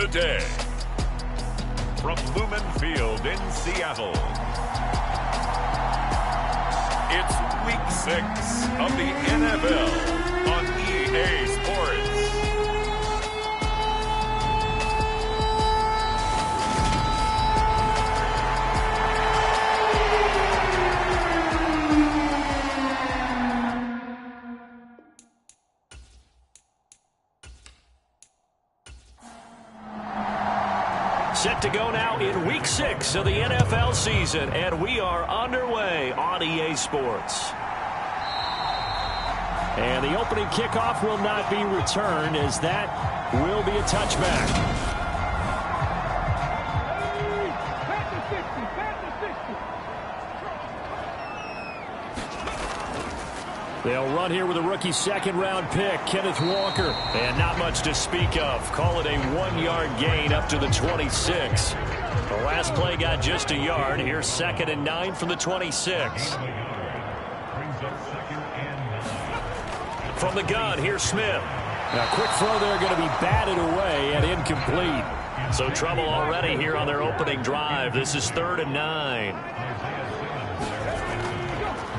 the day. From Lumen Field in Seattle, it's Week 6 of the NFL on EA Sports. Set to go now in Week 6 of the NFL season, and we are underway on EA Sports. And the opening kickoff will not be returned, as that will be a touchback. They'll run here with a rookie second-round pick, Kenneth Walker. And not much to speak of. Call it a 1-yard gain up to the 26. The last play got just a yard. Here's 2nd and 9 from the 26. From the gun, here's Smith. Now, quick throw there, going to be batted away and incomplete. So trouble already here on their opening drive. This is 3rd and 9.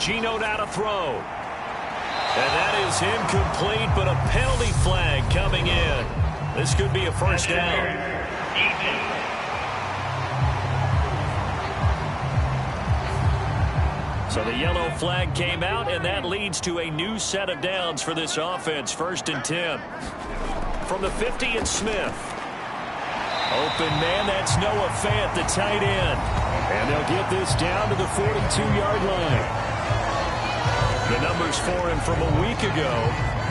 Geno now to throw. And that is incomplete, but a penalty flag coming in. This could be a first down. So the yellow flag came out, and that leads to a new set of downs for this offense. 1st and 10. From the 50, it's Smith. Open man, that's Noah Fant, the tight end. And they'll get this down to the 42-yard line. The numbers for him from a week ago: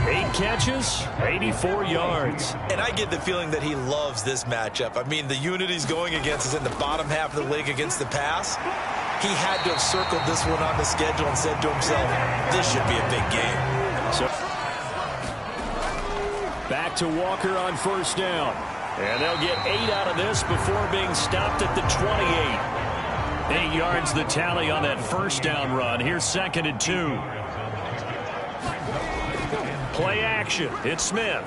8 catches, 84 yards. And I get the feeling that he loves this matchup. I mean, the unit he's going against is in the bottom half of the league against the pass. He had to have circled this one on the schedule and said to himself, this should be a big game. So back to Walker on 1st down. And they'll get 8 out of this before being stopped at the 28. 8 yards the tally on that 1st down run. Here's 2nd and 2. Play action. It's Smith.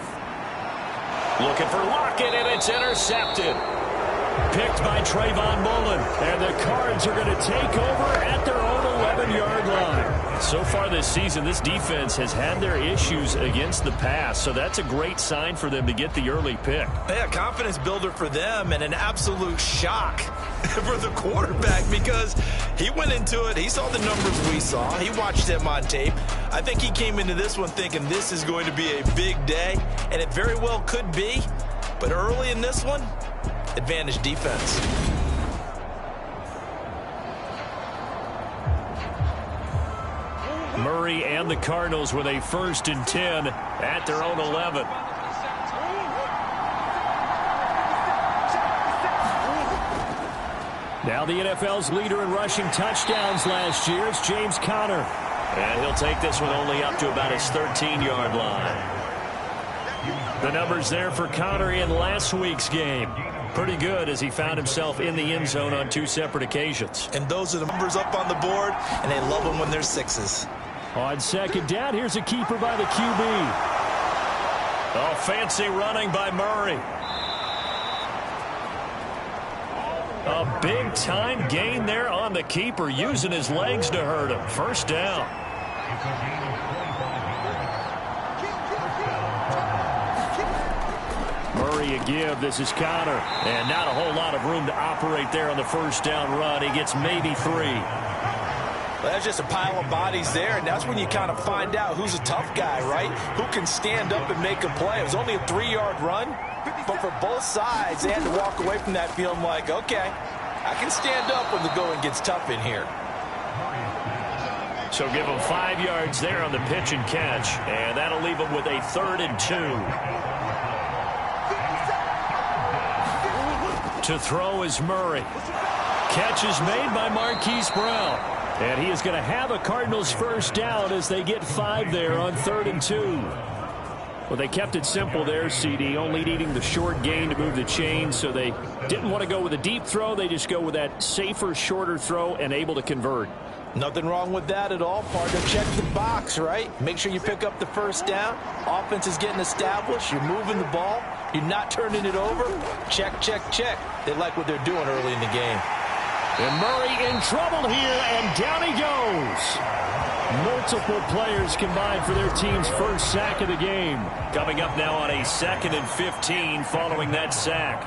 Looking for Lockett, and it's intercepted. Picked by Trayvon Mullen. And the Cards are going to take over at their own 11-yard line. So far this season, this defense has had their issues against the pass. So that's a great sign for them to get the early pick. Yeah, confidence builder for them, and an absolute shock for the quarterback, because he went into it. He saw the numbers we saw. He watched them on tape. I think he came into this one thinking this is going to be a big day, and it very well could be. But early in this one, advantage defense. Murray and the Cardinals with a 1st and 10 at their own 11. Now the NFL's leader in rushing touchdowns last year is James Conner. And he'll take this one only up to about his 13-yard line. The numbers there for Conner in last week's game. Pretty good, as he found himself in the end zone on 2 separate occasions. And those are the numbers up on the board, and they love them when they're 6s. On 2nd down, here's a keeper by the QB. Oh, fancy running by Murray. A big-time gain there on the keeper, using his legs to hurt him. 1st down. Murray a give. This is Conner. And not a whole lot of room to operate there on the 1st down run. He gets maybe 3. Well, that's just a pile of bodies there, and that's when you kind of find out who's a tough guy, right? Who can stand up and make a play. It was only a 3-yard run, but for both sides, they had to walk away from that feeling like, okay, I can stand up when the going gets tough in here. So give him 5 yards there on the pitch and catch, and that'll leave him with a 3rd and 2. To throw is Murray. Catch is made by Marquise Brown. And he is going to have a Cardinals 1st down as they get 5 there on 3rd and 2. Well, they kept it simple there, CD, only needing the short gain to move the chains, so they didn't want to go with a deep throw. They just go with that safer, shorter throw and able to convert. Nothing wrong with that at all, partner. Check the box, right? Make sure you pick up the first down. Offense is getting established. You're moving the ball. You're not turning it over. Check, check, check. They like what they're doing early in the game. And Murray in trouble here, and down he goes. Multiple players combined for their team's first sack of the game. Coming up now on a 2nd and 15 following that sack.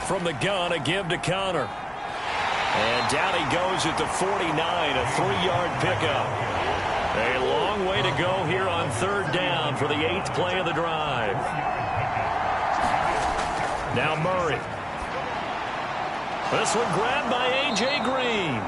From the gun, a give to Connor. And down he goes at the 49, a 3-yard pickup. A long way to go here on 3rd down for the 8th play of the drive. Now Murray. This one grabbed by A.J. Green.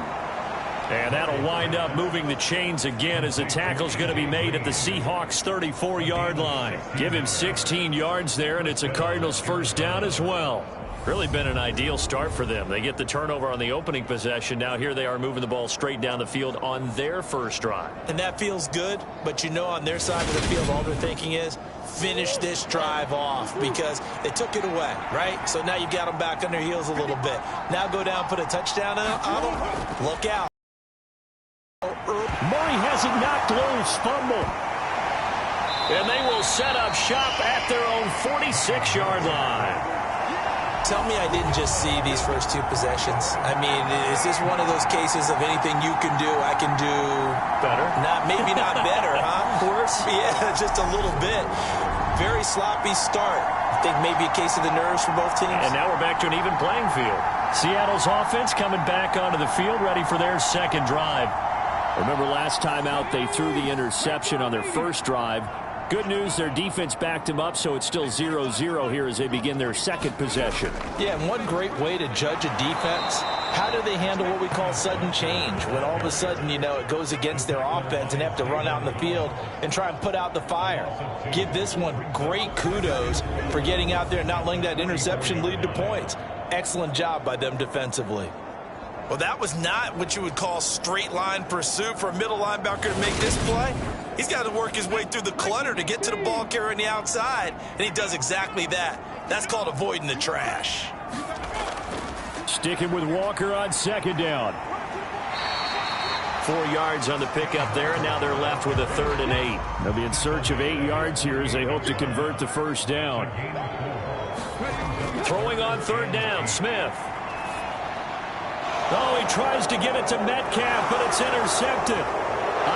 And that'll wind up moving the chains again as the tackle's going to be made at the Seahawks' 34-yard line. Give him 16 yards there, and it's a Cardinals first down as well. Really been an ideal start for them. They get the turnover on the opening possession. Now here they are moving the ball straight down the field on their first drive. And that feels good, but you know on their side of the field all they're thinking is finish this drive off because they took it away, right? So now you've got them back on their heels a little bit. Now go down, put a touchdown on them. Look out. Murray has it knocked loose. Fumble. And they will set up shop at their own 46-yard line. Tell me I didn't just see these first 2 possessions. I mean, is this one of those cases of anything you can do, I can do better? Maybe not better, huh? Worse? Yeah, just a little bit. Very sloppy start. I think maybe a case of the nerves for both teams. And now we're back to an even playing field. Seattle's offense coming back onto the field, ready for their second drive. Remember last time out, they threw the interception on their first drive. Good news, their defense backed them up, so it's still 0-0 here as they begin their second possession. Yeah, and one great way to judge a defense, how do they handle what we call sudden change? When all of a sudden, you know, it goes against their offense and they have to run out in the field and try and put out the fire. Give this one great kudos for getting out there and not letting that interception lead to points. Excellent job by them defensively. Well, that was not what you would call straight line pursuit for a middle linebacker to make this play. He's got to work his way through the clutter to get to the ball carrier on the outside, and he does exactly that. That's called avoiding the trash. Sticking with Walker on 2nd down. 4 yards on the pickup there, and now they're left with a 3rd and 8. They'll be in search of 8 yards here as they hope to convert the first down. Throwing on 3rd down, Smith. Oh, he tries to get it to Metcalf, but it's intercepted.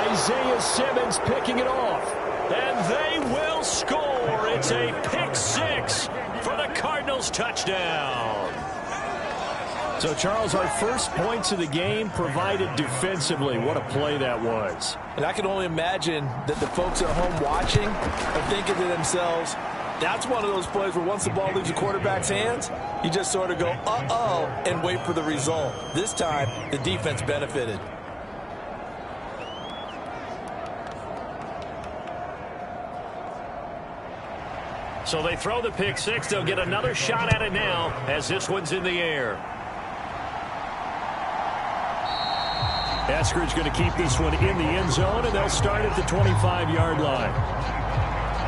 Isaiah Simmons picking it off. And they will score. It's a pick-6 for the Cardinals touchdown. So, Charles, our first points of the game provided defensively. What a play that was. And I can only imagine that the folks at home watching are thinking to themselves, that's one of those plays where once the ball leaves the quarterback's hands, you just sort of go, uh-oh, and wait for the result. This time, the defense benefited. So they throw the pick-6. They'll get another shot at it now as this one's in the air. Eskridge going to keep this one in the end zone, and they'll start at the 25-yard line.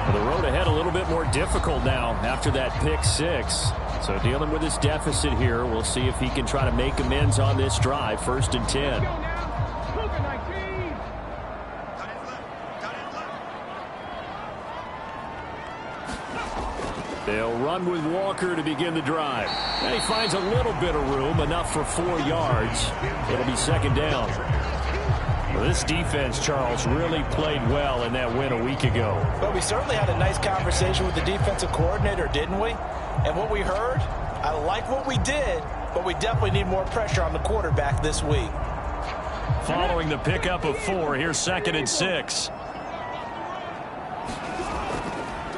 Well, the road ahead a little bit more difficult now after that pick-6. So dealing with his deficit here, we'll see if he can try to make amends on this drive. 1st and 10. They'll run with Walker to begin the drive. And he finds a little bit of room, enough for 4 yards. It'll be 2nd down. Well, this defense, Charles, really played well in that win a week ago. But we certainly had a nice conversation with the defensive coordinator, didn't we? And what we heard, I like what we did, but we definitely need more pressure on the quarterback this week. Following the pickup of 4, here's 2nd and 6.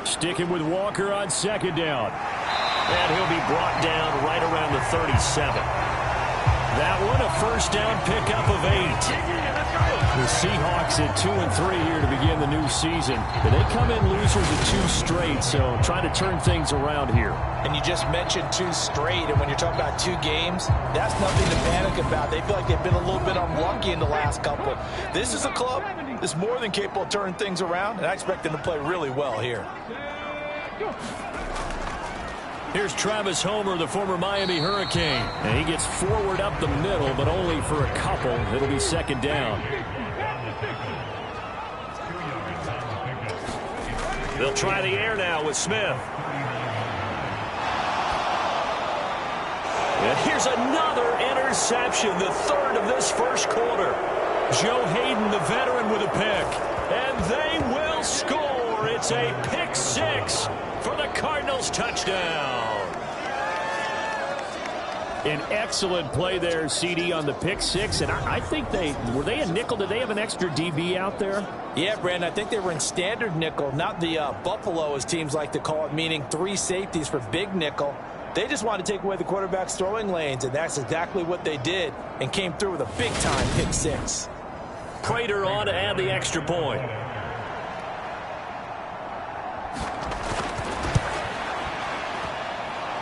Sticking with Walker on 2nd down. And he'll be brought down right around the 37. That one, a first down pickup of 8. The Seahawks at 2-3 here to begin the new season. But they come in losers at 2 straight, so trying to turn things around here. And you just mentioned 2 straight, and when you're talking about 2 games, that's nothing to panic about. They feel like they've been a little bit unlucky in the last couple. This is a club is more than capable of turning things around, and I expect him to play really well here. Here's Travis Homer, the former Miami Hurricane. And he gets forward up the middle, but only for a couple. It'll be second down. They'll try the air now with Smith. And here's another interception, the third of this first quarter. Joe Hayden, the veteran, with a pick. And they will score. It's a pick six for the Cardinals touchdown. An excellent play there, CD, on the pick six. And I think were they a nickel? Did they have an extra DB out there? Yeah, Brandon, I think they were in standard nickel, not the Buffalo, as teams like to call it, meaning 3 safeties for big nickel. They just wanted to take away the quarterback's throwing lanes, and that's exactly what they did, and came through with a big-time pick six. Prater on to add the extra point.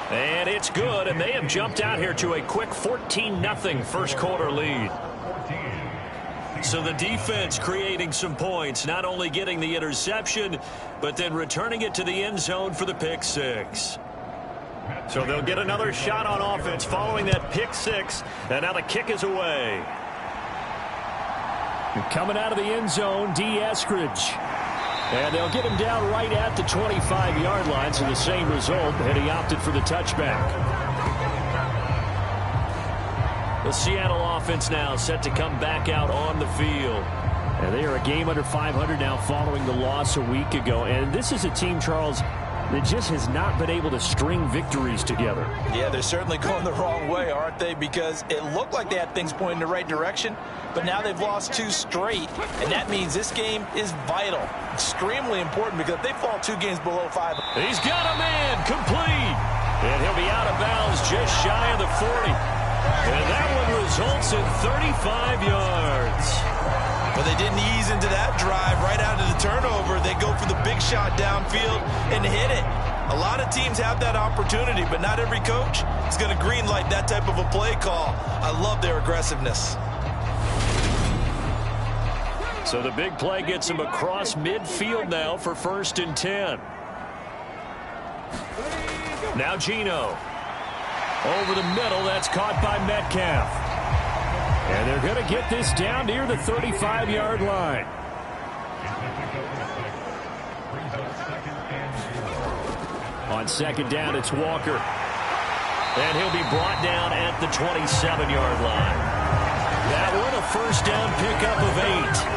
And it's good, and they have jumped out here to a quick 14-0 first quarter lead. So the defense creating some points, not only getting the interception, but then returning it to the end zone for the pick six. So they'll get another shot on offense following that pick six, and now the kick is away. And coming out of the end zone, D. Eskridge. And they'll get him down right at the 25-yard line, so the same result, and he opted for the touchback. The Seattle offense now set to come back out on the field. And they are a game under 500 now following the loss a week ago. And this is a team, Charles, that just has not been able to string victories together. Yeah, they're certainly going the wrong way, aren't they? Because it looked like they had things pointing in the right direction, but now they've lost 2 straight, and that means this game is vital, extremely important, because if they fall 2 games below 5. He's got a man, complete, and he'll be out of bounds just shy of the 40. And that one results in 35 yards. But they didn't ease into that drive right out of the turnover. They go for the big shot downfield and hit it. A lot of teams have that opportunity, but not every coach is going to green light that type of a play call. I love their aggressiveness. So the big play gets him across midfield now for 1st and 10. Now Geno. Over the middle, that's caught by Metcalf. And they're going to get this down near the 35-yard line. On second down, it's Walker. And he'll be brought down at the 27-yard line. That one, a first down pickup of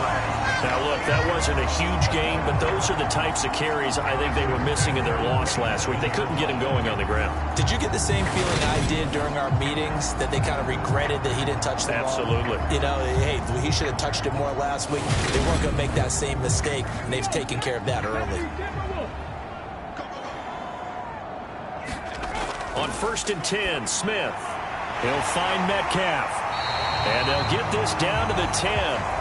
8. Now, look, that wasn't a huge gain, but those are the types of carries I think they were missing in their loss last week. They couldn't get him going on the ground. Did you get the same feeling I did during our meetings, that they kind of regretted that he didn't touch the ball? Absolutely. You know, hey, he should have touched it more last week. They weren't going to make that same mistake, and they've taken care of that early. On 1st and 10, Smith. He'll find Metcalf. And they'll get this down to the 10.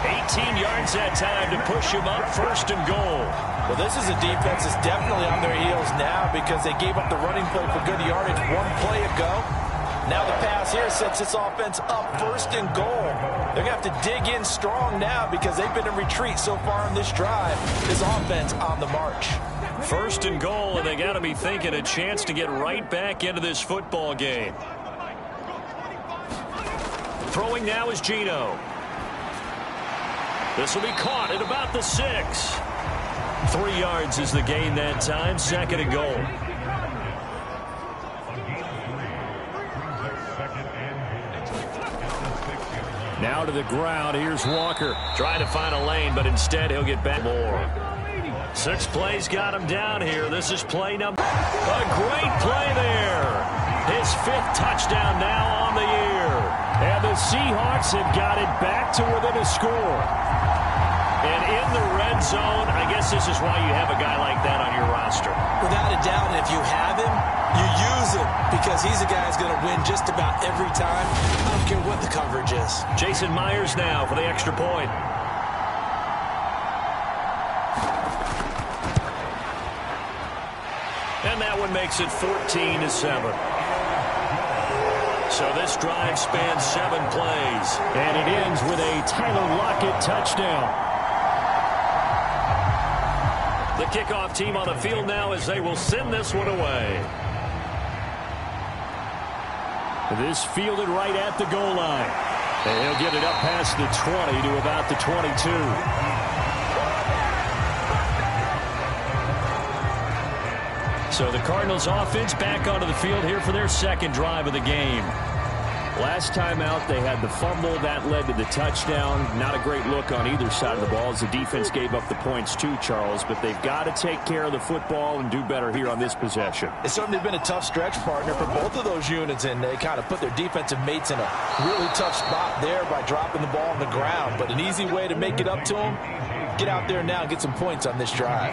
18 yards that time to push him up 1st and goal. Well, this is a defense that's definitely on their heels now because they gave up the running play for good yardage 1 play ago. Now the pass here sets this offense up 1st and goal. They're going to have to dig in strong now because they've been in retreat so far in this drive. This offense on the march. 1st and goal, and they got to be thinking a chance to get right back into this football game. Throwing now is Geno. This will be caught at about the 6. 3 yards is the gain that time. 2nd and goal. Now to the ground. Here's Walker. Trying to find a lane, but instead he'll get back more. 6 plays got him down here. This is play number. A great play there. His 5th touchdown now on the year. And the Seahawks have got it back to within a score. And in the red zone, I guess this is why you have a guy like that on your roster. Without a doubt, and if you have him, you use him because he's a guy who's going to win just about every time. I don't care what the coverage is. Jason Myers now for the extra point. And that one makes it 14-7. So this drive spans 7 plays. And it ends with a Tyler Lockett touchdown. The kickoff team on the field now as they will send this one away. This fielded right at the goal line. And he'll get it up past the 20 to about the 22. So the Cardinals offense back onto the field here for their second drive of the game. Last time out, they had the fumble. That led to the touchdown. Not a great look on either side of the ball as the defense gave up the points too, Charles. But they've got to take care of the football and do better here on this possession. It's certainly been a tough stretch, partner, for both of those units, and they kind of put their defensive mates in a really tough spot there by dropping the ball on the ground. But an easy way to make it up to them, get out there now and get some points on this drive.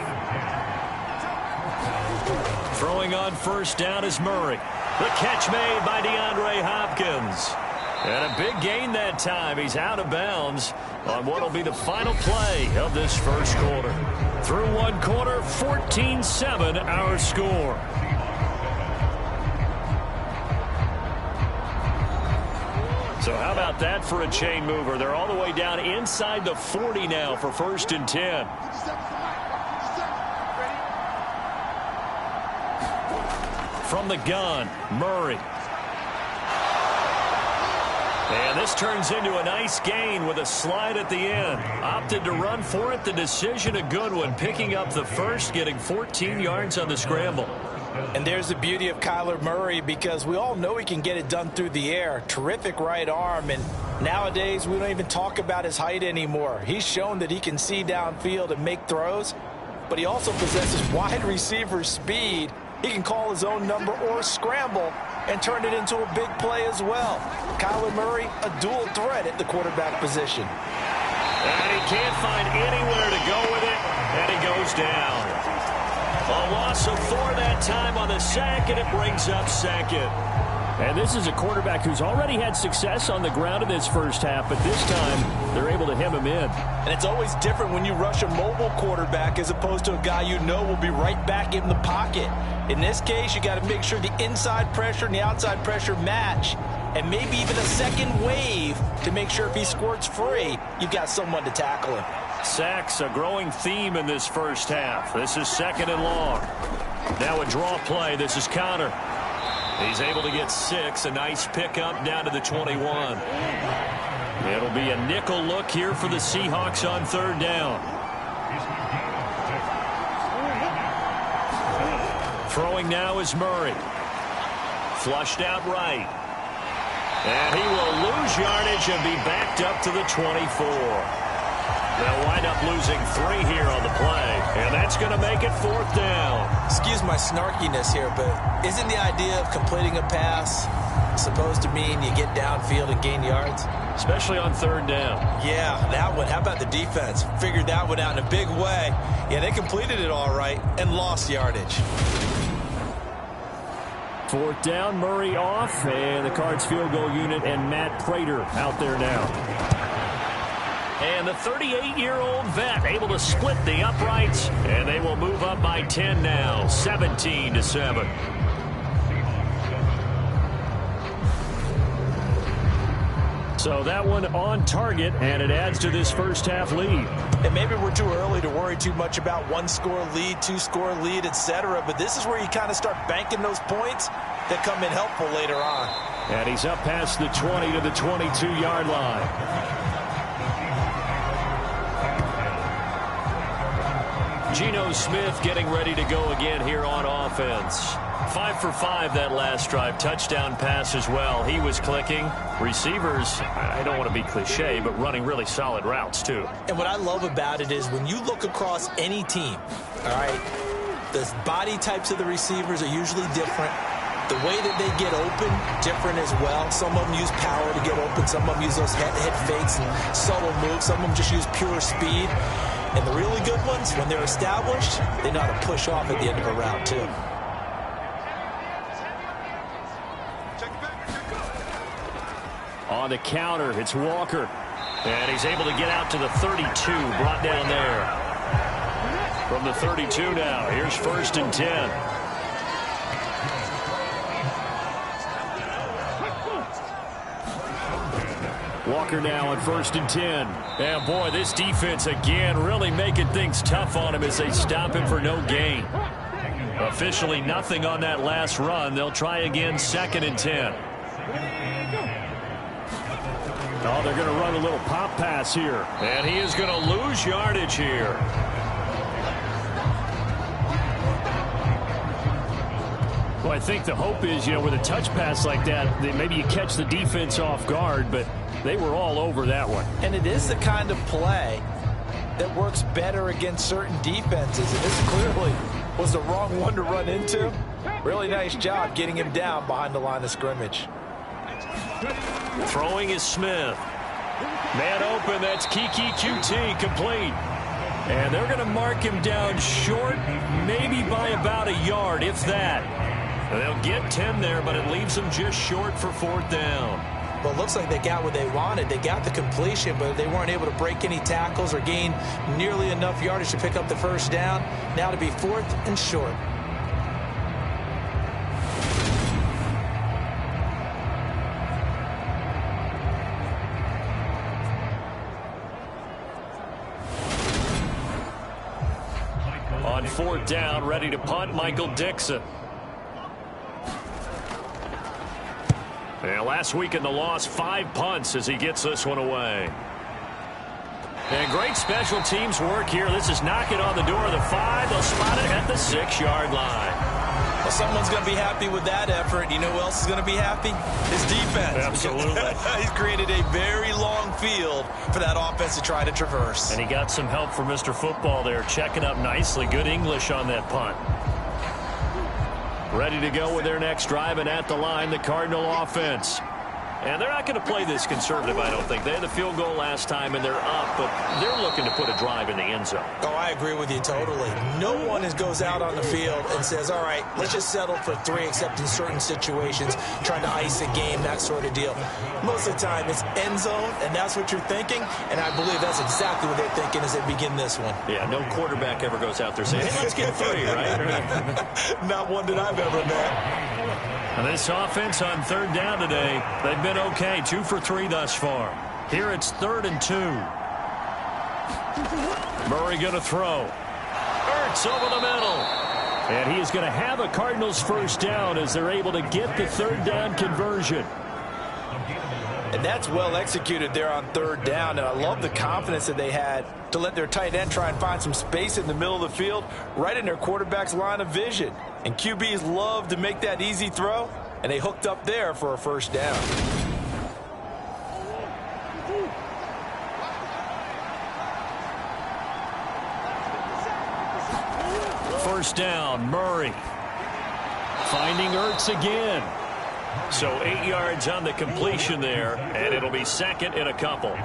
Throwing on first down is Murray. The catch made by DeAndre Hopkins. And a big gain that time. He's out of bounds on what will be the final play of this first quarter. Through one quarter, 14-7 our score. So how about that for a chain mover? They're all the way down inside the 40 now for 1st and 10. From the gun, Murray. And this turns into a nice gain with a slide at the end. Opted to run for it. The decision a good one. Picking up the first, getting 14 yards on the scramble. And there's the beauty of Kyler Murray, because we all know he can get it done through the air. Terrific right arm. And nowadays, we don't even talk about his height anymore. He's shown that he can see downfield and make throws. But he also possesses wide receiver speed. He can call his own number or scramble and turn it into a big play as well. Kyler Murray, a dual threat at the quarterback position. And he can't find anywhere to go with it, and he goes down. A loss of 4 that time on the sack, and it brings up second. And this is a quarterback who's already had success on the ground in this first half, but this time they're able to hem him in. And it's always different when you rush a mobile quarterback as opposed to a guy you know will be right back in the pocket. In this case, you got to make sure the inside pressure and the outside pressure match, and maybe even a second wave to make sure if he squirts free, you've got someone to tackle him. Sacks, a growing theme in this first half. This is 2nd and long. Now a draw play. This is Connor. He's able to get 6. A nice pickup down to the 21. It'll be a nickel look here for the Seahawks on 3rd down. Throwing now is Murray. Flushed out right. And he will lose yardage and be backed up to the 24. They'll wind up losing 3 here on the play. And that's going to make it 4th down. Excuse my snarkiness here, but isn't the idea of completing a pass supposed to mean you get downfield and gain yards? Especially on 3rd down. Yeah, that one. How about the defense? Figured that one out in a big way. Yeah, they completed it all right and lost yardage. 4th down, Murray off, and the Cards field goal unit and Matt Prater out there now. And the 38-year-old vet able to split the uprights, and they will move up by 10 now, 17-7. So that one on target, and it adds to this first half lead. And maybe we're too early to worry too much about 1-score lead, 2-score lead, etc. But this is where you kind of start banking those points that come in helpful later on. And he's up past the 20 to the 22-yard line. Geno Smith getting ready to go again here on offense. 5 for 5 that last drive. Touchdown pass as well. He was clicking. Receivers, I don't want to be cliche, but running really solid routes too. And what I love about it is when you look across any team, all right, the body types of the receivers are usually different. The way that they get open, different as well. Some of them use power to get open. Some of them use those head fakes and subtle moves. Some of them just use pure speed. And the really good ones, when they're established, they know how to push off at the end of a route, too. On the counter, it's Walker. And he's able to get out to the 32, brought down there. From the 32 now, here's 1st and 10. Walker now on 1st and 10. And boy, this defense again really making things tough on him as they stop him for no gain. Officially nothing on that last run. They'll try again 2nd and 10. Oh, they're going to run a little pop pass here. And he is going to lose yardage here. Well, I think the hope is, with a touch pass like that, maybe you catch the defense off guard, but they were all over that one. And it is the kind of play that works better against certain defenses. And this clearly was the wrong one to run into. Really nice job getting him down behind the line of scrimmage. Throwing is Smith. Man open, that's Kiki QT, complete. And they're going to mark him down short, maybe by about a yard, if that. They'll get 10 there, but it leaves them just short for 4th down. Well, it looks like they got what they wanted. They got the completion, but they weren't able to break any tackles or gain nearly enough yardage to pick up the 1st down. Now to be 4th and short. On 4th down, ready to punt, Michael Dixon. And last week in the loss, 5 punts as he gets this one away. And great special teams work here. This is knocking on the door of the 5. They'll spot it at the 6-yard line. Well, someone's going to be happy with that effort. You know who else is going to be happy? His defense. Absolutely. He's created a very long field for that offense to try to traverse. And he got some help from Mr. Football there, checking up nicely. Good English on that punt. Ready to go with their next drive, and at the line, the Cardinal offense. And they're not going to play this conservative, I don't think. They had the field goal last time, and they're up, but they're looking to put a drive in the end zone. Oh, I agree with you totally. No one goes out on the field and says, all right, let's just settle for 3, except in certain situations, trying to ice a game, that sort of deal. Most of the time, it's end zone, and that's what you're thinking, and I believe that's exactly what they're thinking as they begin this one. Yeah, no quarterback ever goes out there saying, hey, let's get 3, right? Not one that I've ever met. And this offense on 3rd down today, they've been okay. 2 for 3 thus far. Here it's 3rd and 2. Murray going to throw. Ertz over the middle. And he is going to have a Cardinals 1st down as they're able to get the 3rd down conversion. And that's well executed there on 3rd down. And I love the confidence that they had to let their tight end try and find some space in the middle of the field, right in their quarterback's line of vision. And QBs love to make that easy throw, and they hooked up there for a 1st down. First down, Murray. Finding Ertz again. So 8 yards on the completion there, and it'll be 2nd and a couple.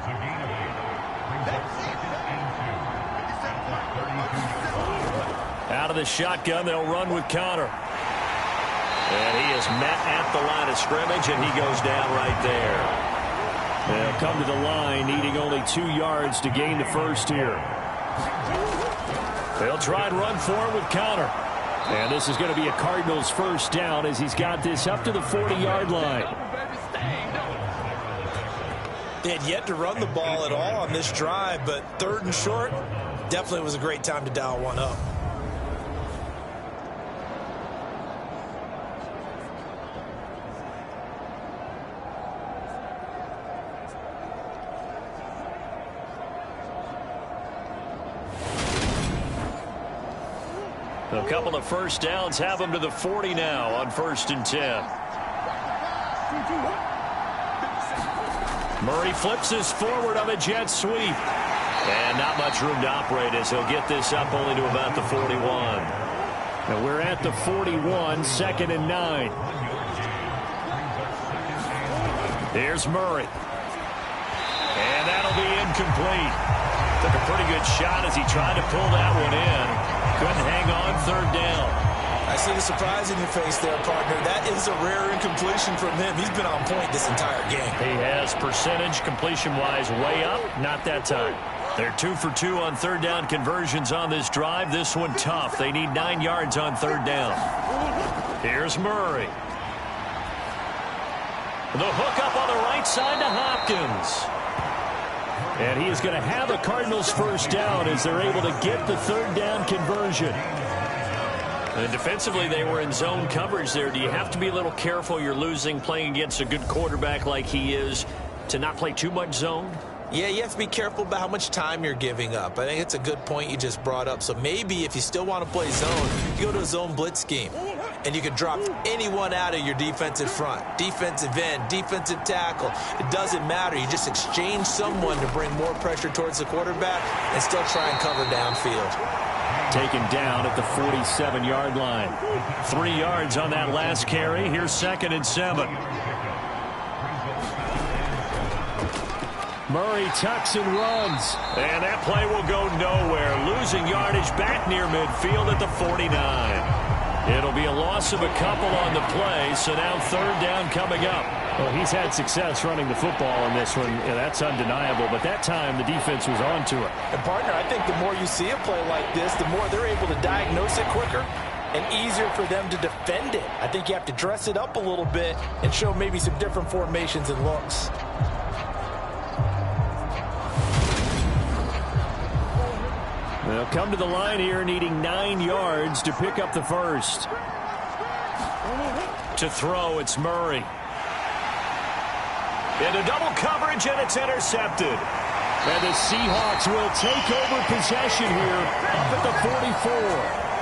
Out of the shotgun, they'll run with Connor. And he is met at the line of scrimmage, and he goes down right there. They'll come to the line, needing only 2 yards to gain the 1st here. They'll try and run for it with Connor. And this is going to be a Cardinals 1st down as he's got this up to the 40-yard line. They had yet to run the ball at all on this drive, but 3rd and short definitely was a great time to dial one up. A couple of 1st downs have them to the 40 now on 1st and 10. Murray flips this forward on a jet sweep. And not much room to operate as he'll get this up only to about the 41. Now we're at the 41, 2nd and 9. Here's Murray. And that'll be incomplete. Took a pretty good shot as he tried to pull that one in. Couldn't hang on 3rd down. I see the surprise in your face there, partner. That is a rare incompletion from him. He's been on point this entire game. He has percentage completion-wise way up. Not that time. They're 2 for 2 on 3rd down conversions on this drive. This one tough. They need 9 yards on 3rd down. Here's Murray. The hook up on the right side to Hopkins. And he is going to have a Cardinals first down as they're able to get the third down conversion. And defensively, they were in zone coverage there. Do you have to be a little careful? You're losing playing against a good quarterback like he is to not play too much zone? Yeah, you have to be careful about how much time you're giving up. I think it's a good point you just brought up. So maybe if you still want to play zone, you go to a zone blitz scheme. And you can drop anyone out of your defensive front. Defensive end, defensive tackle. It doesn't matter. You just exchange someone to bring more pressure towards the quarterback and still try and cover downfield. Taken down at the 47-yard line. 3 yards on that last carry. Here's 2nd and 7. Murray tucks and runs. And that play will go nowhere. Losing yardage back near midfield at the 49. It'll be a loss of a couple on the play, so now third down coming up. Well, he's had success running the football in this one. Yeah, that's undeniable, but that time the defense was on to it. And, partner, I think the more you see a play like this, the more they're able to diagnose it quicker and easier for them to defend it. I think you have to dress it up a little bit and show maybe some different formations and looks. They'll come to the line here needing 9 yards to pick up the first. To throw, it's Murray. Into double coverage, and it's intercepted. And the Seahawks will take over possession here up at the 44.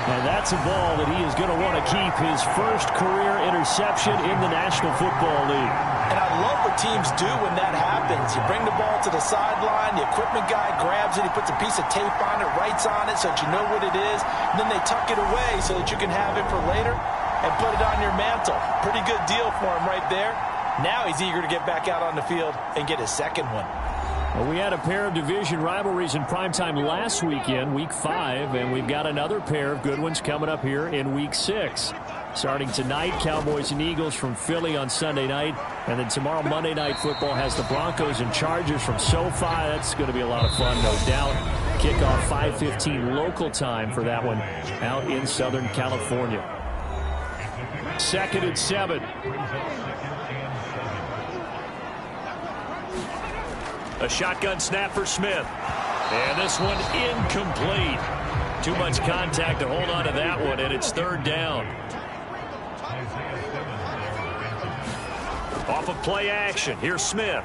And that's a ball that he is going to want to keep, his first career interception in the National Football League. And I love what teams do when that happens. You bring the ball to the sideline, the equipment guy grabs it, he puts a piece of tape on it, writes on it so that you know what it is, and then they tuck it away so that you can have it for later and put it on your mantle. Pretty good deal for him right there. Now he's eager to get back out on the field and get his second one. Well, we had a pair of division rivalries in primetime last weekend, Week 5, and we've got another pair of good ones coming up here in Week 6. Starting tonight, Cowboys and Eagles from Philly on Sunday night, and then tomorrow, Monday Night Football has the Broncos and Chargers from SoFi. That's going to be a lot of fun, no doubt. Kickoff 5:15 local time for that one out in Southern California. 2nd and 7. A shotgun snap for Smith. And this one incomplete. Too much contact to hold on to that one, and it's third down. Off of play action, here's Smith.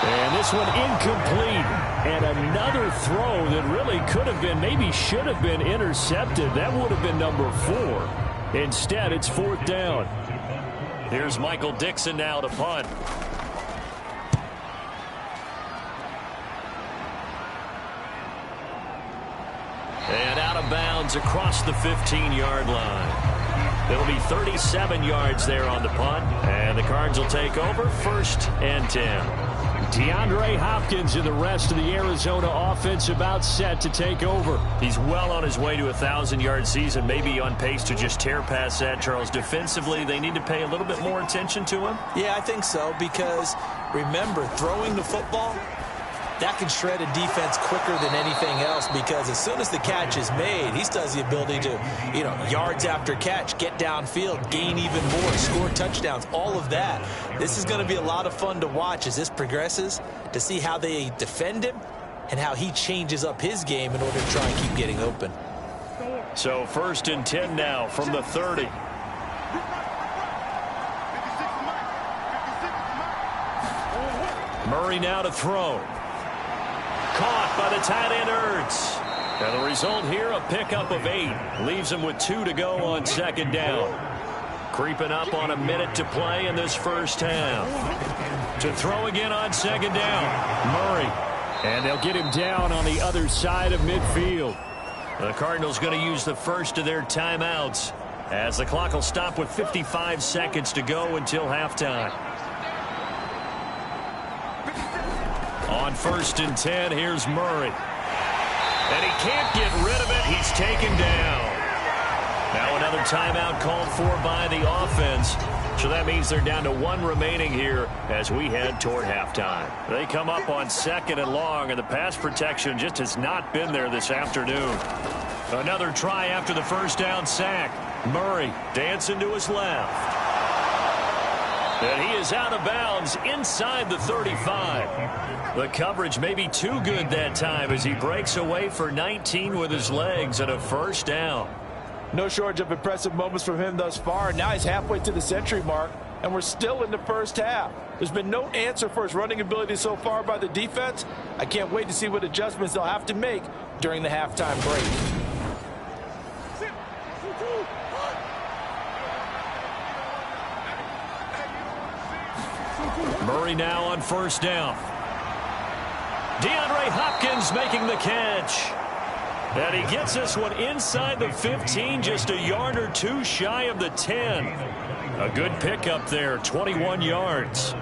And this one incomplete. And another throw that really could have been, maybe should have been intercepted. That would have been number 4. Instead, it's fourth down. Here's Michael Dixon now to punt. And out of bounds across the 15-yard line. It'll be 37 yards there on the punt. And the Cards will take over 1st and 10. DeAndre Hopkins and the rest of the Arizona offense about set to take over. He's well on his way to a 1,000-yard season, maybe on pace to just tear past that, Charles. Defensively, they need to pay a little bit more attention to him. Yeah, I think so, because remember, throwing the football, that can shred a defense quicker than anything else, because as soon as the catch is made, he still has the ability to, yards after catch, get downfield, gain even more, score touchdowns, all of that. This is going to be a lot of fun to watch as this progresses, to see how they defend him and how he changes up his game in order to try and keep getting open. So 1st and 10 now from the 30. Murray now to throw. Caught by the tight end Ertz. And the result here, a pickup of 8. Leaves him with 2 to go on 2nd down. Creeping up on a minute to play in this first half. To throw again on 2nd down. Murray. And they'll get him down on the other side of midfield. The Cardinals going to use the first of their timeouts, as the clock will stop with 55 seconds to go until halftime. On 1st and 10, here's Murray. And he can't get rid of it. He's taken down. Now another timeout called for by the offense. So that means they're down to 1 remaining here as we head toward halftime. They come up on 2nd and long, and the pass protection just has not been there this afternoon. Another try after the first down sack. Murray dancing to his left. And he is out of bounds inside the 35. The coverage may be too good that time as he breaks away for 19 with his legs and a first down. No shortage of impressive moments from him thus far. Now he's halfway to the century mark, and we're still in the first half. There's been no answer for his running ability so far by the defense. I can't wait to see what adjustments they'll have to make during the halftime break. Murray now on first down. DeAndre Hopkins making the catch. And he gets this one inside the 15, just a yard or two shy of the 10. A good pickup there, 21 yards.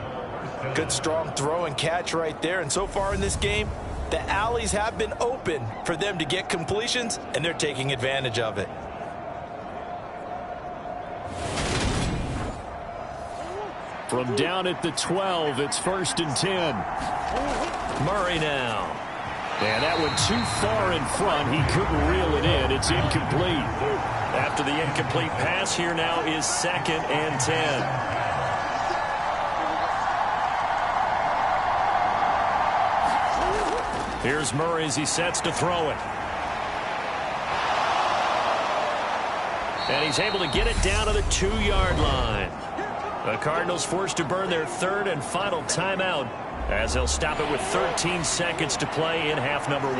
Good strong throw and catch right there. And so far in this game, the alleys have been open for them to get completions, and they're taking advantage of it. From down at the 12, it's 1st and 10. Murray now. And that one too far in front. He couldn't reel it in. It's incomplete. After the incomplete pass, here now is 2nd and 10. Here's Murray as he sets to throw it. And he's able to get it down to the 2-yard line. The Cardinals forced to burn their 3rd and final timeout as they'll stop it with 13 seconds to play in half number 1.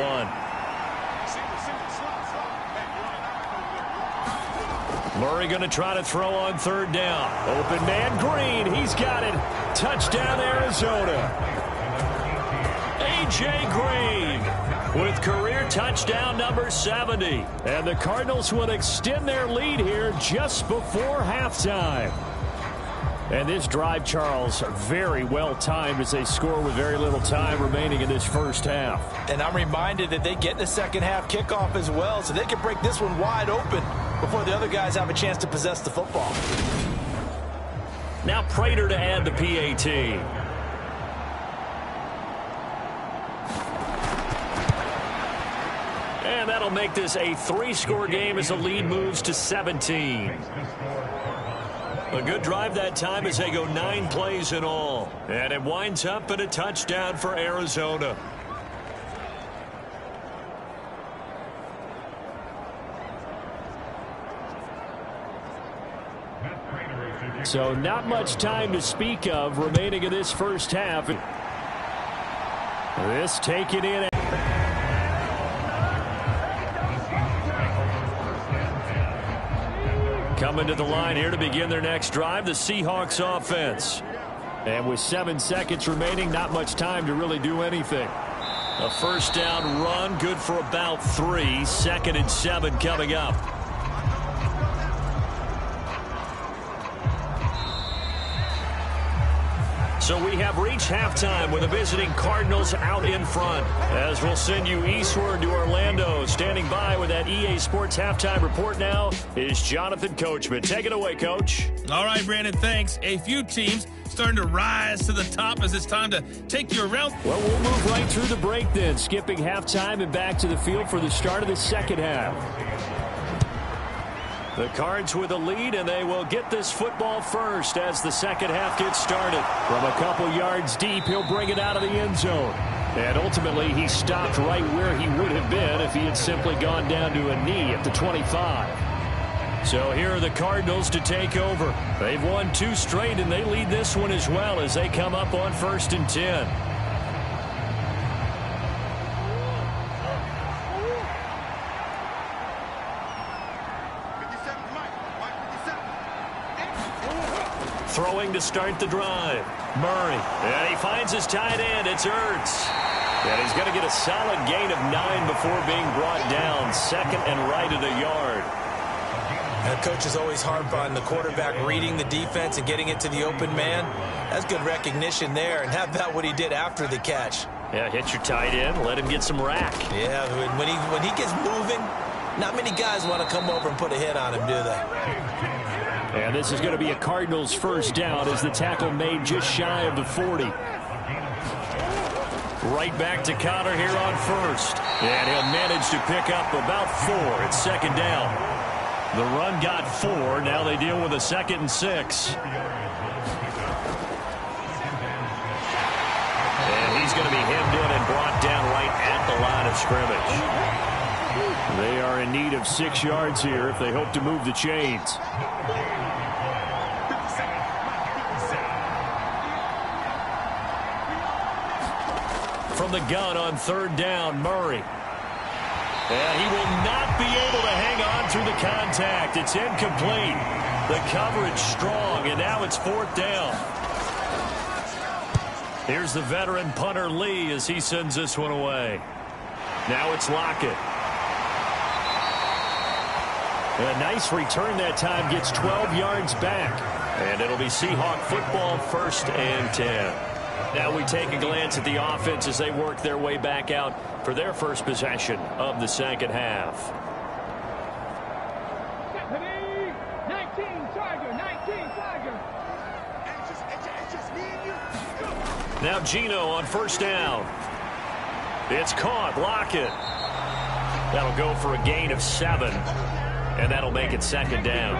Murray going to try to throw on 3rd down. Open man Green. He's got it. Touchdown Arizona. A.J. Green with career touchdown number 70. And the Cardinals will extend their lead here just before halftime. And this drive, Charles, very well timed as they score with very little time remaining in this first half. And I'm reminded that they get the second half kickoff as well, so they can break this one wide open before the other guys have a chance to possess the football. Now Prater to add the PAT. And that'll make this a 3-score game as the lead moves to 17. A good drive that time as they go 9 plays in all. And it winds up in a touchdown for Arizona. So not much time to speak of remaining in this first half. This taken in. Coming to the line here to begin their next drive, the Seahawks offense. And with 7 seconds remaining, not much time to really do anything. A first down run, good for about 3. 2nd and 7 coming up. So we have reached halftime with the visiting Cardinals out in front. As we'll send you eastward to Orlando. Standing by with that EA Sports halftime report now is Jonathan Coachman. Take it away, Coach. All right, Brandon, thanks. A few teams starting to rise to the top as it's time to take you around. Well, we'll move right through the break then, skipping halftime and back to the field for the start of the second half. The Cards with a lead, and they will get this football first as the second half gets started. From a couple yards deep, he'll bring it out of the end zone. And ultimately, he stopped right where he would have been if he had simply gone down to a knee at the 25. So here are the Cardinals to take over. They've won 2 straight, and they lead this one as well as they come up on 1st and 10. Throwing to start the drive. Murray. And he finds his tight end. It's Ertz. And he's going to get a solid gain of 9 before being brought down. 2nd and right at a yard. And coach is always hard on the quarterback reading the defense and getting it to the open man. That's good recognition there. And how about what he did after the catch? Yeah, hit your tight end. Let him get some rack. Yeah, when he gets moving, not many guys want to come over and put a hit on him, do they? And this is going to be a Cardinals first down as the tackle made just shy of the 40. Right back to Connor here on first. And he'll manage to pick up about 4. It's 2nd down. The run got 4. Now they deal with a 2nd and 6. he's going to be hemmed in and brought down right at the line of scrimmage. They are in need of 6 yards here if they hope to move the chains. From the gun on 3rd down, Murray. And he will not be able to hang on through the contact. It's incomplete. The coverage strong, and now it's 4th down. Here's the veteran punter Lee as he sends this one away. Now it's Lockett. A nice return that time, gets 12 yards back. And it'll be Seahawk football, 1st and 10. Now we take a glance at the offense as they work their way back out for their first possession of the second half. 19 Tiger. Now Geno on 1st down. It's caught. Lockett. That'll go for a gain of 7. And that'll make it 2nd down.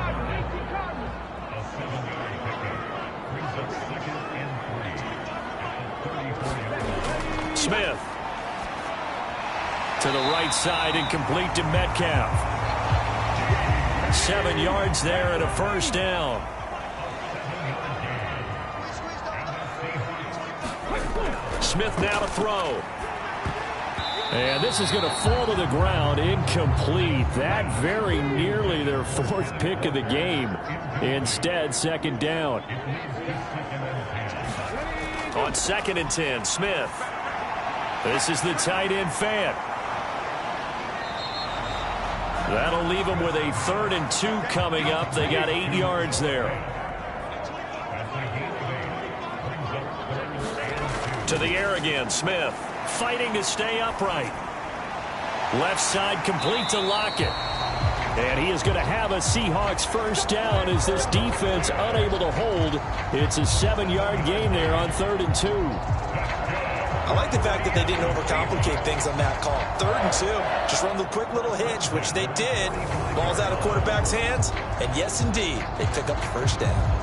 Smith. To the right side, incomplete to Metcalf. 7 yards there and a 1st down. Smith now to throw. And this is going to fall to the ground, incomplete. That very nearly their 4th pick of the game. Instead, 2nd down. On 2nd and 10, Smith. This is the tight end fan. That'll leave them with a 3rd and 2 coming up. They got 8 yards there. To the air again, Smith. Fighting to stay upright. Left side complete to Lockett. And he is going to have a Seahawks 1st down as this defense unable to hold. It's a 7-yard gain there on 3rd and 2. I like the fact that they didn't overcomplicate things on that call. 3rd and 2. Just run the quick little hitch, which they did. Ball's out of quarterback's hands. And yes, indeed, they pick up the 1st down.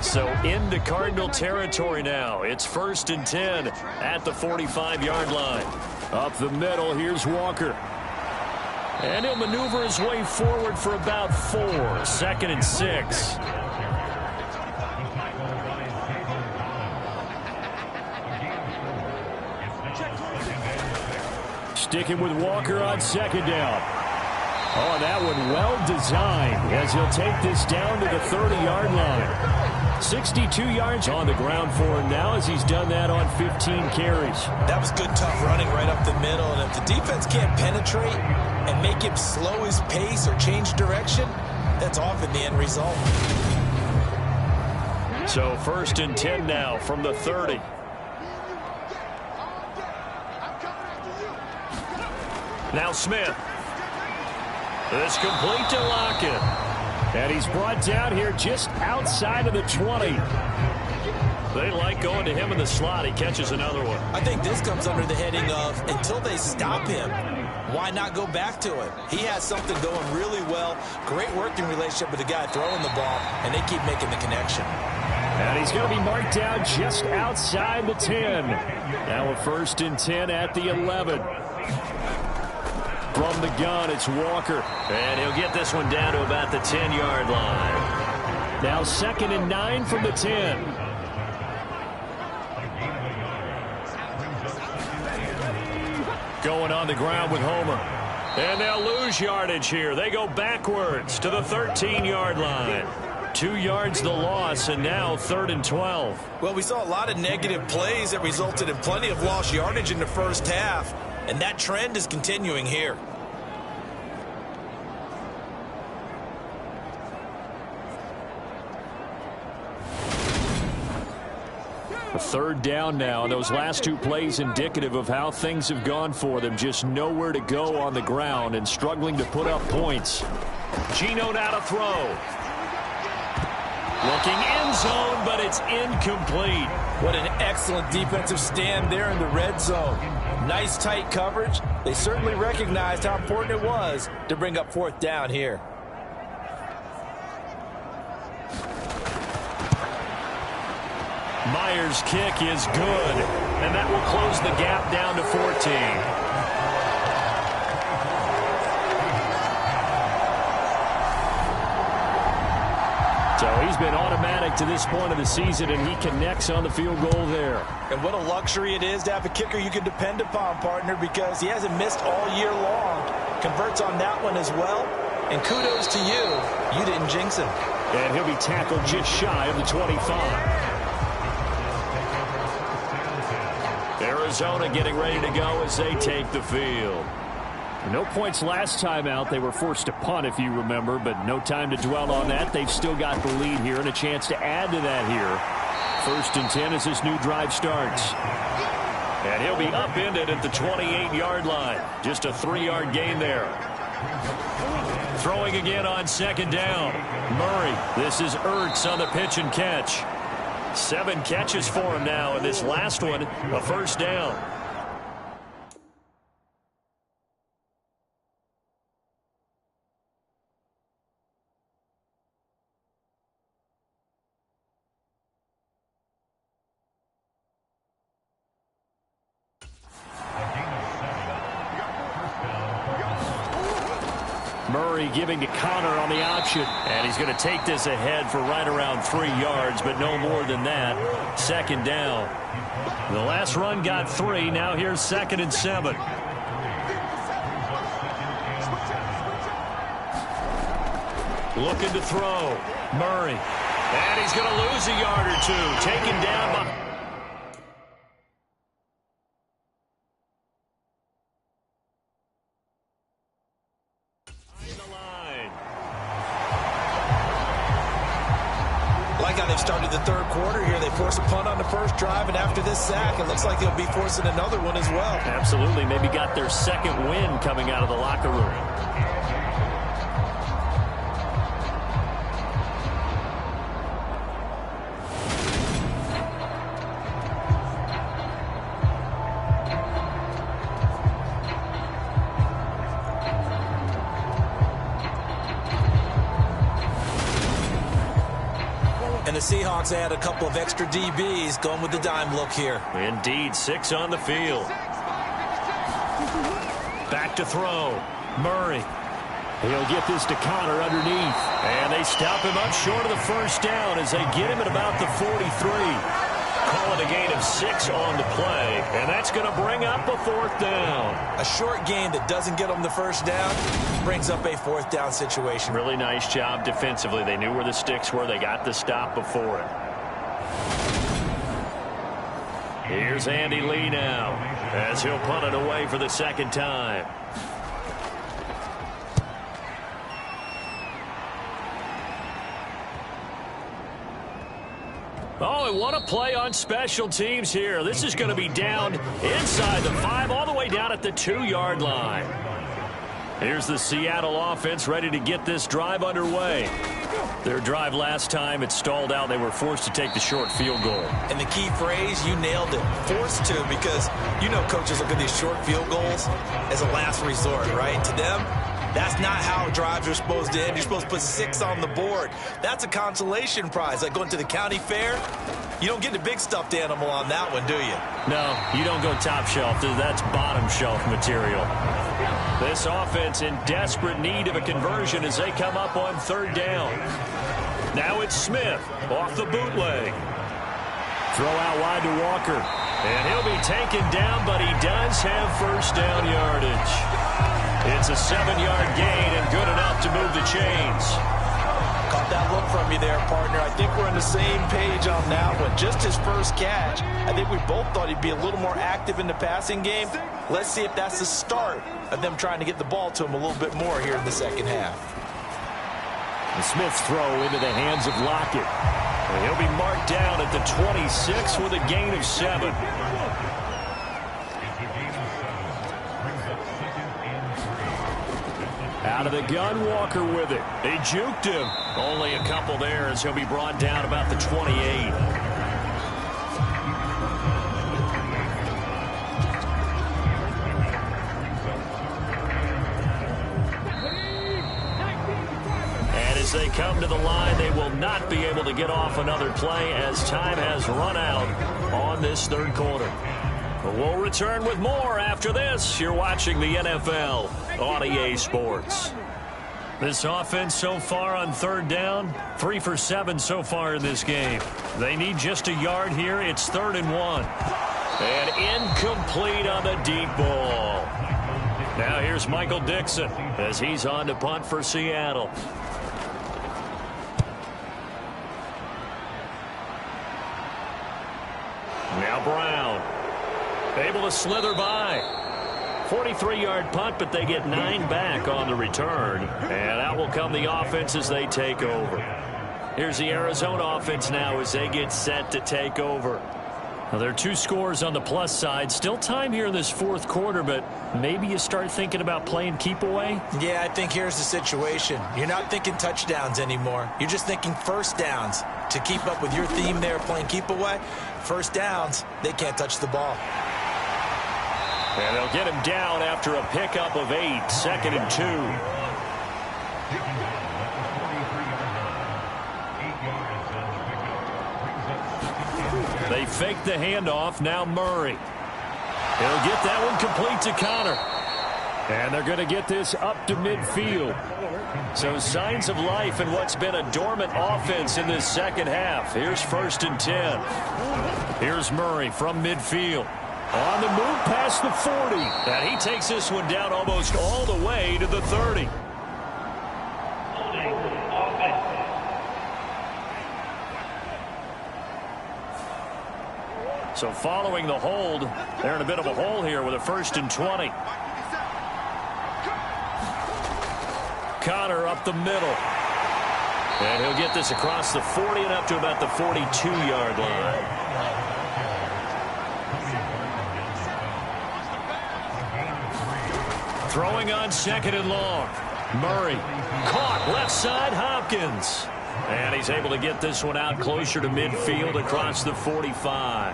So into Cardinal territory now. It's 1st and 10 at the 45-yard line. Up the middle, here's Walker. And he'll maneuver his way forward for about 4. 2nd and 6. Sticking with Walker on 2nd down. Oh, that one well designed as he'll take this down to the 30-yard line. 62 yards on the ground for him now as he's done that on 15 carries. That was good, tough running right up the middle. And if the defense can't penetrate and make him slow his pace or change direction, that's often the end result. So 1st and 10 now from the 30. Now Smith. This complete to Lockett. And he's brought down here just outside of the 20. They like going to him in the slot. He catches another one. I think this comes under the heading of until they stop him, why not go back to it? He has something going really well. Great working relationship with the guy throwing the ball, and they keep making the connection. And he's going to be marked down just outside the 10. Now a 1st and 10 at the 11. From the gun, it's Walker. And he'll get this one down to about the 10-yard line. Now 2nd and 9 from the 10. Going on the ground with Homer. And they'll lose yardage here. They go backwards to the 13-yard line. 2 yards the loss, and now 3rd and 12. Well, we saw a lot of negative plays that resulted in plenty of lost yardage in the first half. And that trend is continuing here. A 3rd down now. Those last 2 plays indicative of how things have gone for them. Just nowhere to go on the ground and struggling to put up points. Geno now to throw. Looking end zone, but it's incomplete. What an excellent defensive stand there in the red zone. Nice tight coverage. They certainly recognized how important it was to bring up 4th down here. Myers' kick is good, and that will close the gap down to 14. So he's been automatic to this point of the season, and he connects on the field goal there. And what a luxury it is to have a kicker you can depend upon, partner, because he hasn't missed all year long. Converts on that one as well. And kudos to you. You didn't jinx him. And he'll be tackled just shy of the 25. Arizona getting ready to go as they take the field. No points last time out. They were forced to punt, if you remember, but no time to dwell on that. They've still got the lead here and a chance to add to that here. 1st and 10 as this new drive starts. And he'll be upended at the 28-yard line. Just a 3-yard gain there. Throwing again on 2nd down. Murray. This is Ertz on the pitch and catch. 7 catches for him now, and this last one, a 1st down. Murray giving to Connor on the option. And he's going to take this ahead for right around 3 yards, but no more than that. 2nd down. The last run got 3. Now here's 2nd and 7. Looking to throw. Murray. And he's going to lose a yard or 2. Taken down by... Like how they've started the 3rd quarter here. They force a punt on the 1st drive, and after this sack, it looks like they'll be forcing another one as well. Absolutely. Maybe got their 2nd win coming out of the locker room. And the Seahawks add a couple of extra DBs going with the dime look here. Indeed, 6 on the field. Back to throw. Murray. He'll get this to Connor underneath. And they stop him up short of the 1st down as they get him at about the 43. Call it a gain of 6 on the play. And that's going to bring up a 4th down. A short gain that doesn't get them the 1st down brings up a 4th down situation. Really nice job defensively. They knew where the sticks were. They got the stop before it. Here's Andy Lee now as he'll punt it away for the 2nd time. Oh, and what a play on special teams here. This is going to be down inside the 5, all the way down at the 2-yard line. Here's the Seattle offense ready to get this drive underway. Their drive last time, it stalled out. They were forced to take the short field goal. And the key phrase, you nailed it. Forced to, because you know coaches look at these short field goals as a last resort, right? To them, that's not how drives are supposed to end. You're supposed to put 6 on the board. That's a consolation prize. Like going to the county fair, you don't get the big stuffed animal on that one, do you? No, you don't go top shelf. That's bottom shelf material. This offense in desperate need of a conversion as they come up on 3rd down. Now it's Smith off the bootleg. Throw out wide to Walker. And he'll be taken down, but he does have 1st down yardage. It's a 7-yard gain and good enough to move the chains. Caught that look from you there, partner. I think we're on the same page on that one. Just his 1st catch. I think we both thought he'd be a little more active in the passing game. Let's see if that's the start of them trying to get the ball to him a little bit more here in the 2nd half. The Smith's throw into the hands of Lockett. And he'll be marked down at the 26 with a gain of 7. Out of the gun, Walker with it. They juked him. Only a couple there as he'll be brought down about the 28. As they come to the line, they will not be able to get off another play as time has run out on this third quarter. We'll return with more after this. You're watching the NFL on EA Sports. This offense so far on third down, 3 for 7 so far in this game. They need just a yard here. It's 3rd and 1. And incomplete on the deep ball. Now here's Michael Dixon as he's on to punt for Seattle. Now Brown. Able to slither by. 43-yard punt, but they get 9 back on the return. And out will come the offense as they take over. Here's the Arizona offense now as they get set to take over. Well, there are 2 scores on the plus side. Still time here in this fourth quarter, but maybe you start thinking about playing keep away? Yeah, I think here's the situation. You're not thinking touchdowns anymore. You're just thinking first downs. To keep up with your theme there, playing keep away, first downs, they can't touch the ball. And they'll get him down after a pickup of 8, 2nd and 2. They fake the handoff. Now Murray. He'll get that one complete to Connor. And they're going to get this up to midfield. So signs of life in what's been a dormant offense in this second half. Here's 1st and 10. Here's Murray from midfield. On the move past the 40. And he takes this one down almost all the way to the 30. So following the hold, they're in a bit of a hole here with a 1st and 20. Connor up the middle. And he'll get this across the 40 and up to about the 42-yard line. Throwing on 2nd and long. Murray caught left side Hopkins. And he's able to get this one out closer to midfield across the 45.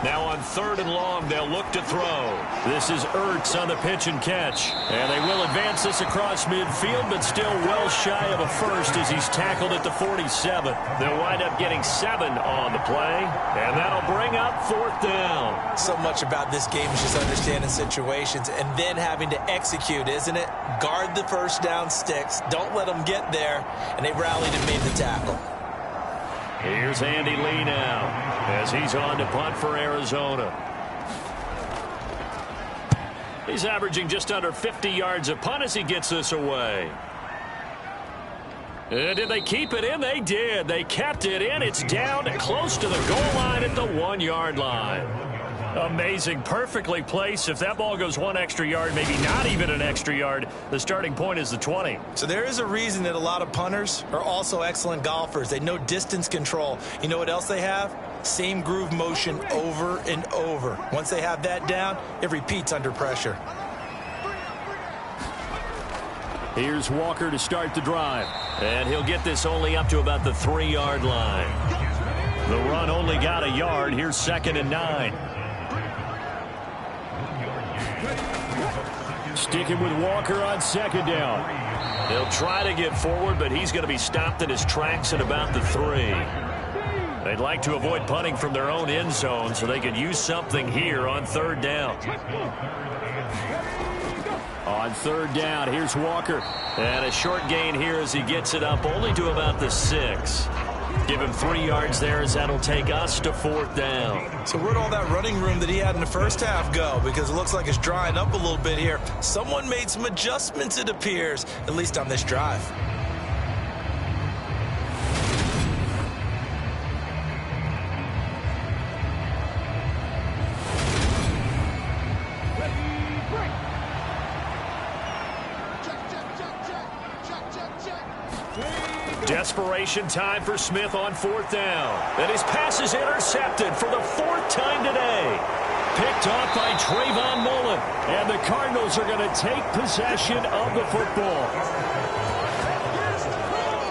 Now on 3rd and long, they'll look to throw. This is Ertz on the pitch and catch. And they will advance this across midfield, but still well shy of a first as he's tackled at the 47. They'll wind up getting 7 on the play, and that'll bring up 4th down. So much about this game is just understanding situations and then having to execute, isn't it? Guard the first down sticks. Don't let them get there. And they rallied and made the tackle. Here's Andy Lee now as he's on to punt for Arizona. He's averaging just under 50 yards a punt as he gets this away. Did they keep it in? They did. They kept it in. It's down close to the goal line at the 1-yard line. Amazing. Perfectly placed. If that ball goes 1 extra yard, maybe not even an extra yard, the starting point is the 20. So there is a reason that a lot of punters are also excellent golfers. They know distance control. You know what else they have? Same groove motion over and over. Once they have that down, it repeats under pressure. Here's Walker to start the drive. And he'll get this only up to about the 3-yard line. The run only got a yard. Here's 2nd and 9. Sticking with Walker on 2nd down. They'll try to get forward, but he's going to be stopped in his tracks at about the 3. They'd like to avoid punting from their own end zone so they could use something here on 3rd down. On 3rd down, here's Walker. And a short gain here as he gets it up only to about the 6. Give him 3 yards there as that'll take us to 4th down. So where'd all that running room that he had in the first half go? Because it looks like it's drying up a little bit here. Someone made some adjustments, it appears, at least on this drive. Desperation time for Smith on 4th down. And his pass is intercepted for the 4th time today. Picked off by Trayvon Mullen. And the Cardinals are going to take possession of the football.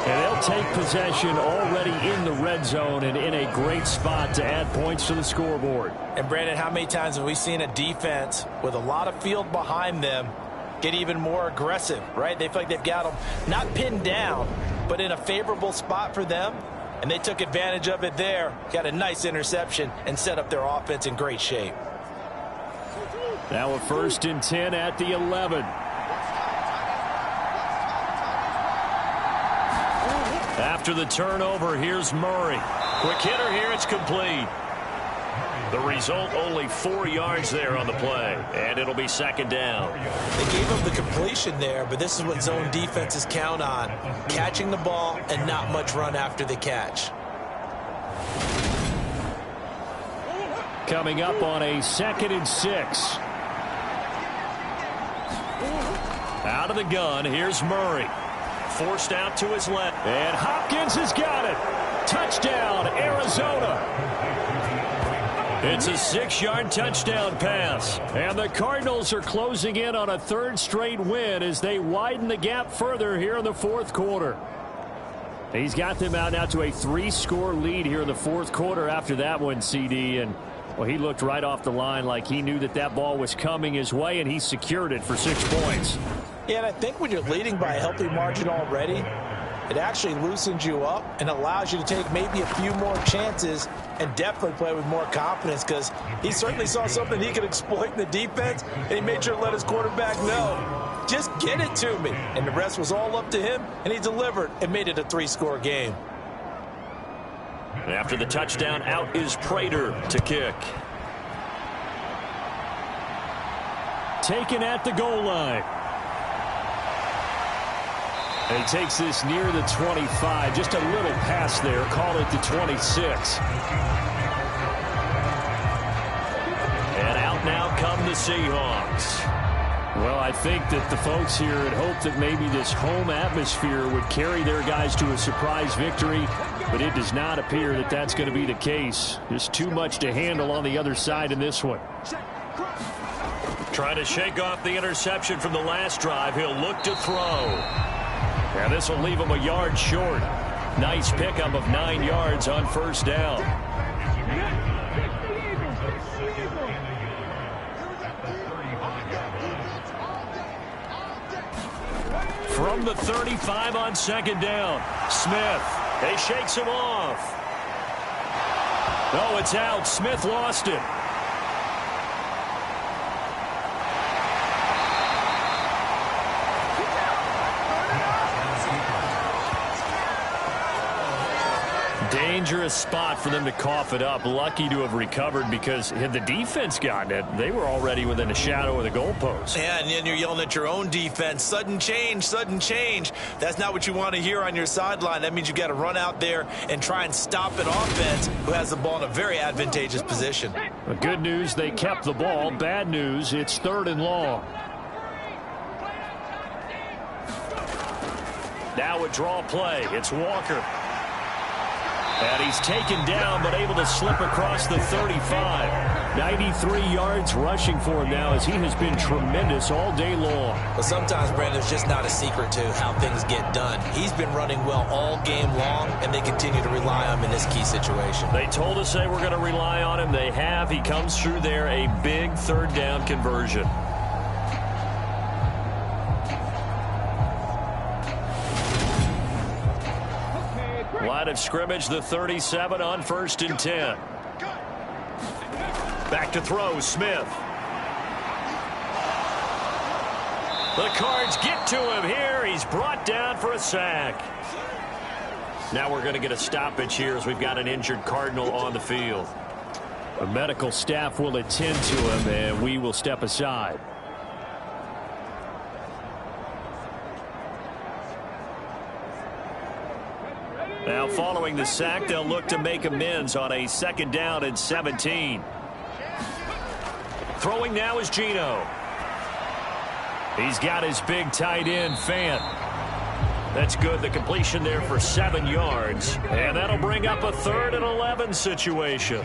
And they'll take possession already in the red zone and in a great spot to add points to the scoreboard. And, Brandon, how many times have we seen a defense with a lot of field behind them get even more aggressive, right? They feel like they've got them not pinned down, but in a favorable spot for them, and they took advantage of it there, got a nice interception, and set up their offense in great shape. Now a 1st and 10 at the 11. After the turnover, here's Murray. Quick hitter here, it's complete. The result, only 4 yards there on the play, and it'll be 2nd down. They gave up the completion there, but this is what zone defenses count on, catching the ball and not much run after the catch. Coming up on a 2nd and 6. Out of the gun, here's Murray. Forced out to his left. And Hopkins has got it. Touchdown, Arizona. It's a 6-yard touchdown pass. And the Cardinals are closing in on a 3rd straight win as they widen the gap further here in the 4th quarter. He's got them out now to a 3-score lead here in the 4th quarter after that one, CD. And, well, he looked right off the line like he knew that that ball was coming his way, and he secured it for 6 points. Yeah, and I think when you're leading by a healthy margin already, it actually loosens you up and allows you to take maybe a few more chances and definitely play with more confidence, because he certainly saw something he could exploit in the defense, and he made sure to let his quarterback know, just get it to me. And the rest was all up to him, and he delivered and made it a 3-score game. After the touchdown, out is Prater to kick. Taken at the goal line. And he takes this near the 25. Just a little pass there. Call it the 26. And out now come the Seahawks. Well, I think that the folks here had hoped that maybe this home atmosphere would carry their guys to a surprise victory, but it does not appear that that's going to be the case. There's too much to handle on the other side in this one. Trying to shake off the interception from the last drive. He'll look to throw. And this will leave him a yard short. Nice pickup of 9 yards on 1st down. From the 35 on 2nd down. Smith. He shakes him off. No, it's out. Smith lost it. Dangerous spot for them to cough it up. Lucky to have recovered, because had the defense gotten it, they were already within a shadow of the goalpost. Yeah, and then you're yelling at your own defense. Sudden change, sudden change. That's not what you want to hear on your sideline. That means you got to run out there and try and stop an offense who has the ball in a very advantageous position. The good news, they kept the ball. Bad news, it's 3rd and long. Now a draw play. It's Walker. And he's taken down, but able to slip across the 35. 93 yards rushing for him now, as he has been tremendous all day long. But sometimes, Brandon, there's just not a secret to how things get done. He's been running well all game long, and they continue to rely on him in this key situation. They told us they were going to rely on him. They have. He comes through there, a big 3rd down conversion. Line of scrimmage, the 37 on 1st and 10. Back to throw, Smith. The Cards get to him here. He's brought down for a sack. Now we're going to get a stoppage here as we've got an injured Cardinal on the field. The medical staff will attend to him, and we will step aside. Now following the sack, they'll look to make amends on a 2nd down and 17. Throwing now is Geno. He's got his big tight end, Fant. That's good. The completion there for 7 yards. And that'll bring up a 3rd and 11 situation.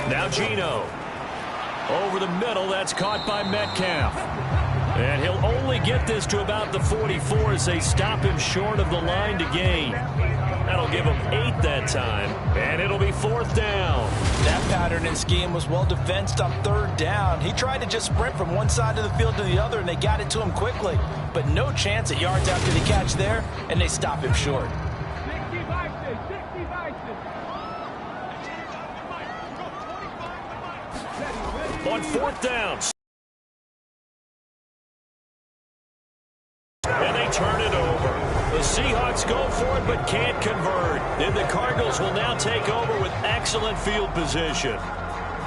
Now Geno. Over the middle, that's caught by Metcalf. And he'll only get this to about the 44 as they stop him short of the line to gain. That'll give him 8 that time, and it'll be 4th down. That pattern and scheme was well defensed on 3rd down. He tried to just sprint from one side of the field to the other, and they got it to him quickly. But no chance at yards after the catch there, and they stop him short. 60 vices, 60 vices. On 4th down. And they turn it over. The Seahawks go for it but can't convert. And the Cardinals will now take over with excellent field position.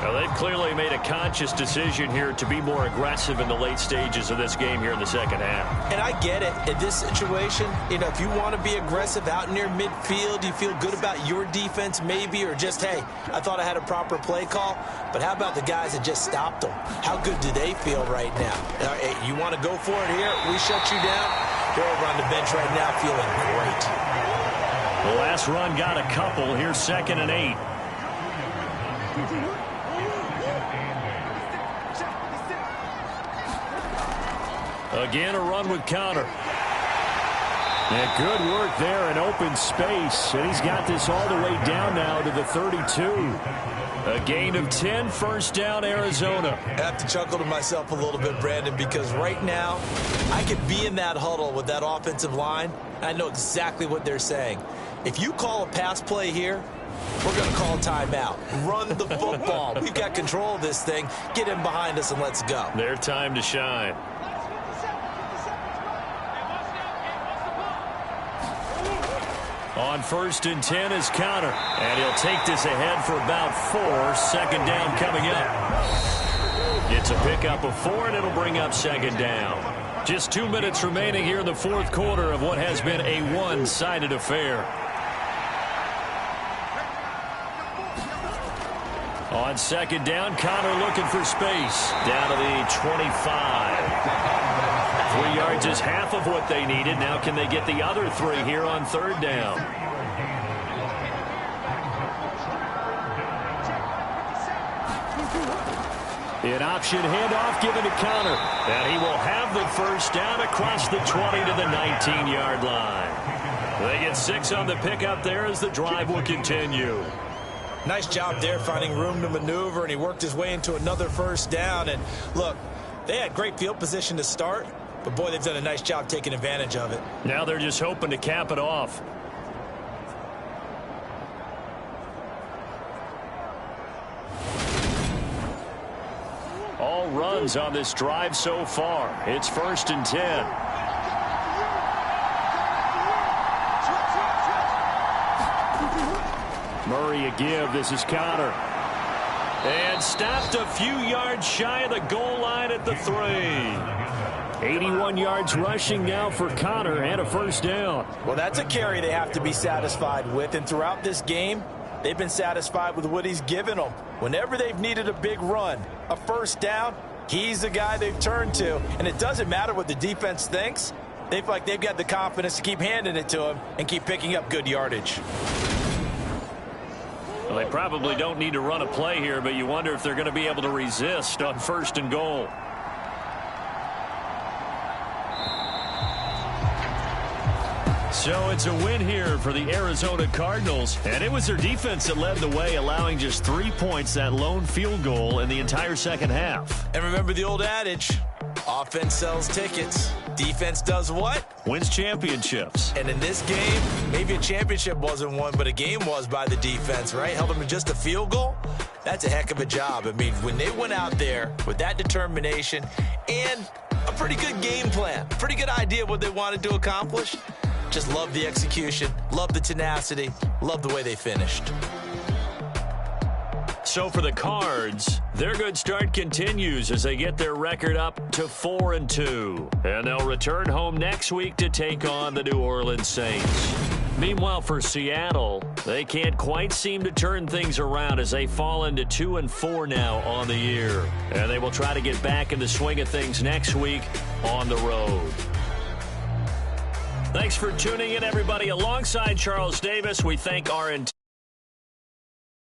Now, they've clearly made a conscious decision here to be more aggressive in the late stages of this game here in the second half. And I get it. In this situation, if you want to be aggressive out near midfield, you feel good about your defense maybe, or just, hey, I thought I had a proper play call. But how about the guys that just stopped them? How good do they feel right now? Hey, you want to go for it here? We shut you down. They're over on the bench right now feeling great. The last run got a couple. Here's 2nd and 8. Again, a run with Conner. And good work there in open space. And he's got this all the way down now to the 32. A gain of 10, 1st down, Arizona. I have to chuckle to myself a little bit, Brandon, because right now I could be in that huddle with that offensive line. I know exactly what they're saying. If you call a pass play here, we're going to call a timeout. Run the football. We've got control of this thing. Get in behind us and let's go. Their time to shine. On 1st and 10 is Conner. And he'll take this ahead for about 4. 2nd down coming up. It's a pickup of 4, and it'll bring up 2nd down. Just 2 minutes remaining here in the 4th quarter of what has been a one-sided affair. On 2nd down, Conner looking for space. Down to the 25. 3 yards is half of what they needed. Now can they get the other 3 here on 3rd down? An option handoff given to Conner. And he will have the 1st down across the 20 to the 19-yard line. They get 6 on the pickup there as the drive will continue. Nice job there finding room to maneuver, and he worked his way into another 1st down. And look, they had great field position to start. But, boy, they've done a nice job taking advantage of it. Now they're just hoping to cap it off. All runs on this drive so far. It's 1st and 10. Murray a give. This is Conner. And stopped a few yards shy of the goal line at the 3. 81 yards rushing now for Conner and a 1st down. Well, that's a carry they have to be satisfied with. And throughout this game, they've been satisfied with what he's given them. Whenever they've needed a big run, a 1st down, he's the guy they've turned to. And it doesn't matter what the defense thinks. They feel like they've got the confidence to keep handing it to him and keep picking up good yardage. Well, they probably don't need to run a play here, but you wonder if they're going to be able to resist on 1st and goal. So it's a win here for the Arizona Cardinals, and it was their defense that led the way, allowing just 3 points, that lone field goal in the entire second half. And remember the old adage, offense sells tickets. Defense does what? Wins championships. And in this game, maybe a championship wasn't won, but a game was by the defense, right? Held them to just a field goal. That's a heck of a job. I mean, when they went out there with that determination and a pretty good game plan, pretty good idea of what they wanted to accomplish, just love the execution, love the tenacity, love the way they finished. So for the Cards, their good start continues as they get their record up to 4-2. And they'll return home next week to take on the New Orleans Saints. Meanwhile, for Seattle, they can't quite seem to turn things around as they fall into 2-4 now on the year. And they will try to get back in the swing of things next week on the road. Thanks for tuning in, everybody. Alongside Charles Davis, we thank our entire